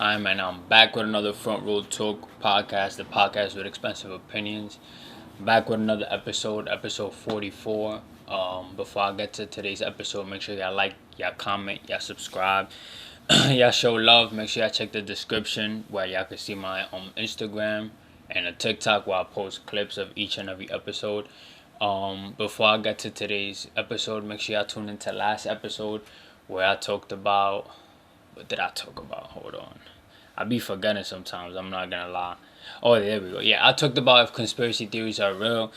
I'm back with another Front Row Talk podcast, the podcast with expensive opinions. Back with another episode, episode 44. Before I get to today's episode, make sure y'all like, y'all comment, y'all subscribe, y'all show love. Make sure y'all check the description where y'all can see my Instagram and a TikTok where I post clips of each and every episode. Before I get to today's episode, make sure y'all tune into last episode where I talked about. What did I talk about? Hold on. I be forgetting sometimes. I'm not gonna lie. Oh, there we go. Yeah, I talked about if conspiracy theories are real.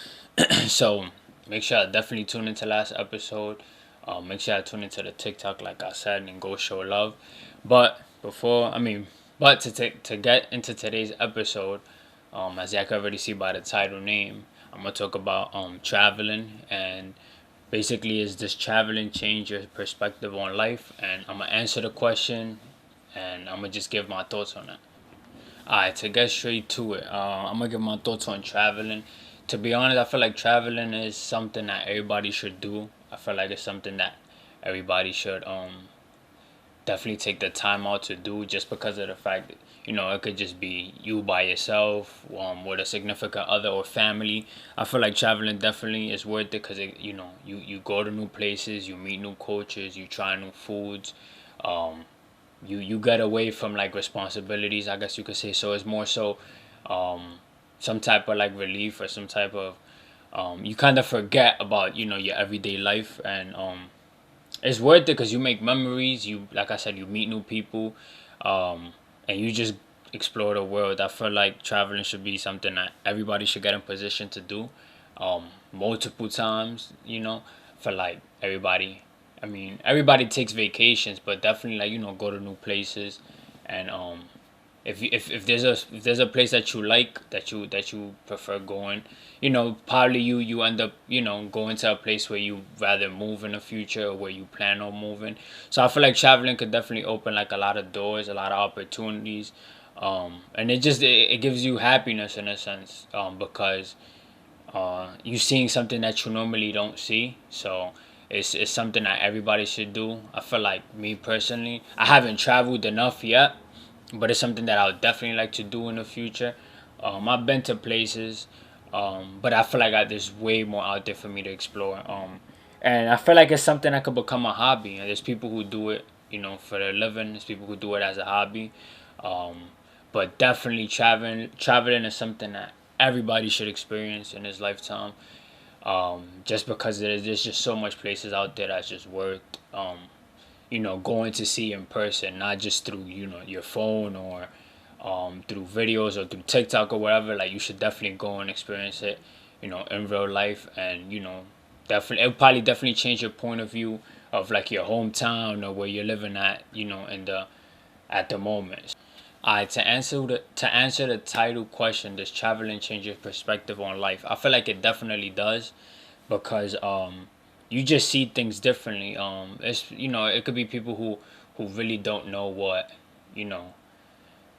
So make sure I definitely tune into last episode. Make sure I tune into the TikTok, like I said, and go show love. But to get into today's episode, as y'all can already see by the title name, I'm gonna talk about traveling and basically is does traveling change your perspective on life, and I'm gonna answer the question and I'm gonna just give my thoughts on it. Alright, to get straight to it, I'm gonna give my thoughts on traveling. To be honest, I feel like traveling is something that everybody should do. I feel like it's something that everybody should definitely take the time out to do, just because of the fact that it could just be you by yourself, with a significant other or family. I feel like traveling definitely is worth it because you go to new places, you meet new cultures, you try new foods. Um you you get away from like responsibilities, I guess you could say. So it's more so some type of like relief, or some type of you kind of forget about your everyday life. And it's worth it because you make memories. You, like I said, you meet new people, and you just explore the world. I feel like traveling should be something that everybody should get in position to do, multiple times. For like everybody. I mean, everybody takes vacations, but definitely like go to new places. And if there's a place that you like, that you prefer going, probably you end up going to a place where you rather move in the future, or where you plan on moving. So I feel like traveling could definitely open like a lot of doors, a lot of opportunities. And it gives you happiness in a sense, because you seeing something that you normally don't see. So it's something that everybody should do. I feel like, me personally, I haven't traveled enough yet, but it's something that I would definitely like to do in the future. I've been to places, but I feel like there's way more out there for me to explore. And I feel like it's something that could become a hobby. And there's people who do it, for their living. There's people who do it as a hobby. Um, but definitely traveling is something that everybody should experience in his lifetime. Just because there's just so much places out there that's just worth going to see in person, not just through your phone, or through videos, or through TikTok or whatever. Like, you should definitely go and experience it, in real life. And definitely, it'll probably definitely change your point of view of like your hometown, or where you're living at, at the moment. Alright, to answer the title question, does traveling change your perspective on life? I feel like it definitely does, because you just see things differently. It's it could be people who really don't know what you know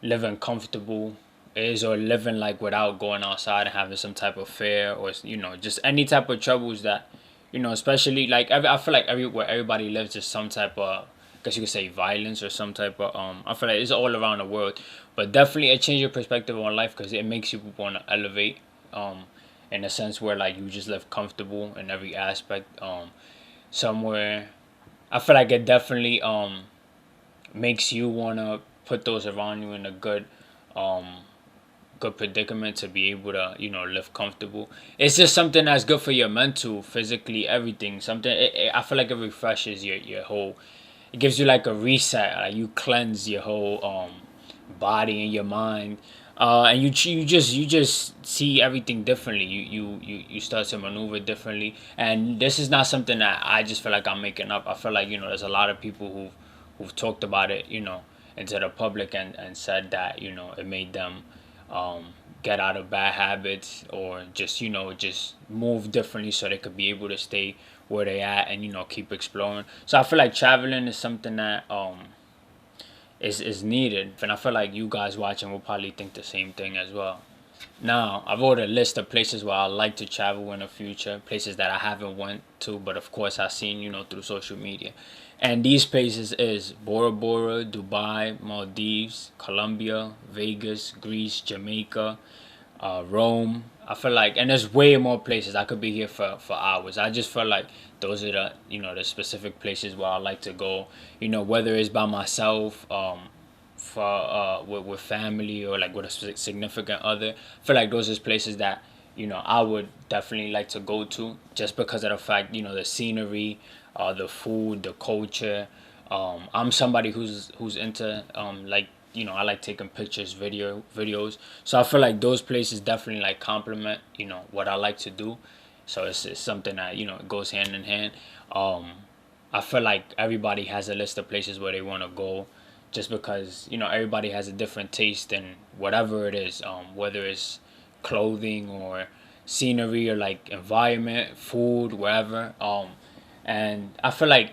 living comfortable is, or living like without going outside and having some type of fear, or just any type of troubles that especially like I feel like everywhere everybody lives, just some type of, I guess you could say, violence, or some type of I feel like it's all around the world. But definitely it changes your perspective on life, because it makes you want to elevate, in a sense where like you just live comfortable in every aspect. Somewhere I feel like it definitely makes you want to put those around you in a um good predicament to be able to live comfortable. It's just something that's good for your mental, physically, everything. Something, I feel like it refreshes your whole, it gives you like a reset. Like, you cleanse your whole body and your mind. And you just see everything differently. You start to maneuver differently. And this is not something that I just feel like I'm making up. I feel like there's a lot of people who've talked about it, into the public, and said that it made them um, get out of bad habits, or just move differently, so they could be able to stay where they at, and keep exploring. So I feel like traveling is something that is needed, and I feel like you guys watching will probably think the same thing as well. Now, I've wrote a list of places where I like to travel in the future, places that I haven't went to, but of course I've seen through social media. And these places is Bora Bora, Dubai, Maldives, Colombia, Vegas, Greece, Jamaica, Rome. I feel like, and there's way more places. I could be here for hours. I just feel like those are the, the specific places where I like to go. Whether it's by myself, for with family, or like with a significant other. I feel like those are places that I would definitely like to go to, just because of the fact, the scenery, the food, the culture. I'm somebody who's into, like, I like taking pictures, videos. So I feel like those places definitely like complement, what I like to do. So it's something that, it goes hand in hand. Um, I feel like everybody has a list of places where they want to go, just because everybody has a different taste in whatever it is, whether it's clothing or scenery, or like environment, food, wherever. And I feel like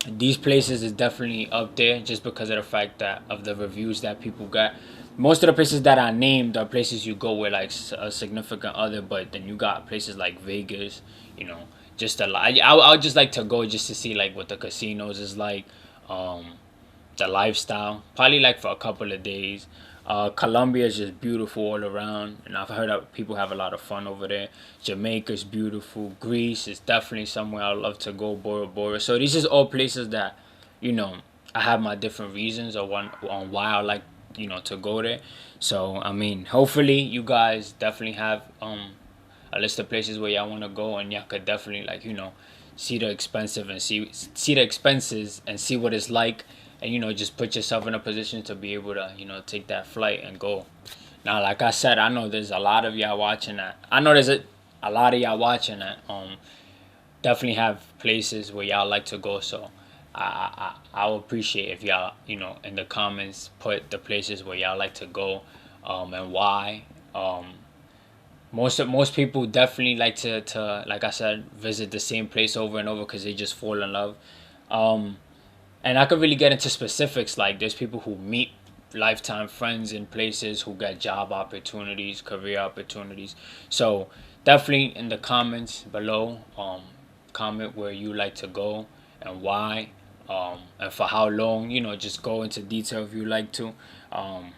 these places is definitely up there, just because of the fact that of the reviews that people got. Most of the places that I named are places you go with like a significant other, but then you got places like Vegas, you know, just a lot. I would just like to go just to see like what the casinos is like, um, the lifestyle. Probably like for a couple of days. Colombia is just beautiful all around, and I've heard that people have a lot of fun over there. Jamaica's beautiful. Greece is definitely somewhere I'd love to go. Bora Bora. So these is all places that, you know, I have my different reasons on why I like, to go there. So I mean, hopefully you guys definitely have a list of places where y'all want to go, and y'all could definitely like, see the expensive and see the expenses and see what it's like, and just put yourself in a position to be able to take that flight and go. Now, like I said, I know there's a lot of y'all watching that. I know there's a lot of y'all watching that definitely have places where y'all like to go. So I'll appreciate if y'all in the comments put the places where y'all like to go, and why. Most people definitely like to, like I said, visit the same place over and over because they just fall in love. Um, and I could really get into specifics. Like, there's people who meet lifetime friends in places, who get job opportunities, career opportunities. So definitely in the comments below, comment where you like to go and why, and for how long. Just go into detail if you like to. Um,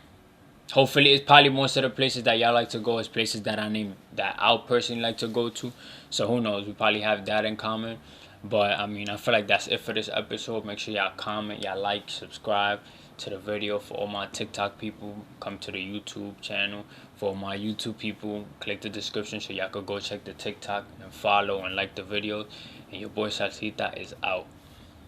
Hopefully, it's probably most of the places that y'all like to go is places that I name that I'll personally like to go to. So who knows? We probably have that in common. But I mean, I feel like that's it for this episode. Make sure y'all comment, y'all like, subscribe to the video. For all my TikTok people, come to the YouTube channel. For all my YouTube people, click the description so y'all could go check the TikTok and follow and like the video. And your boy Salcita is out.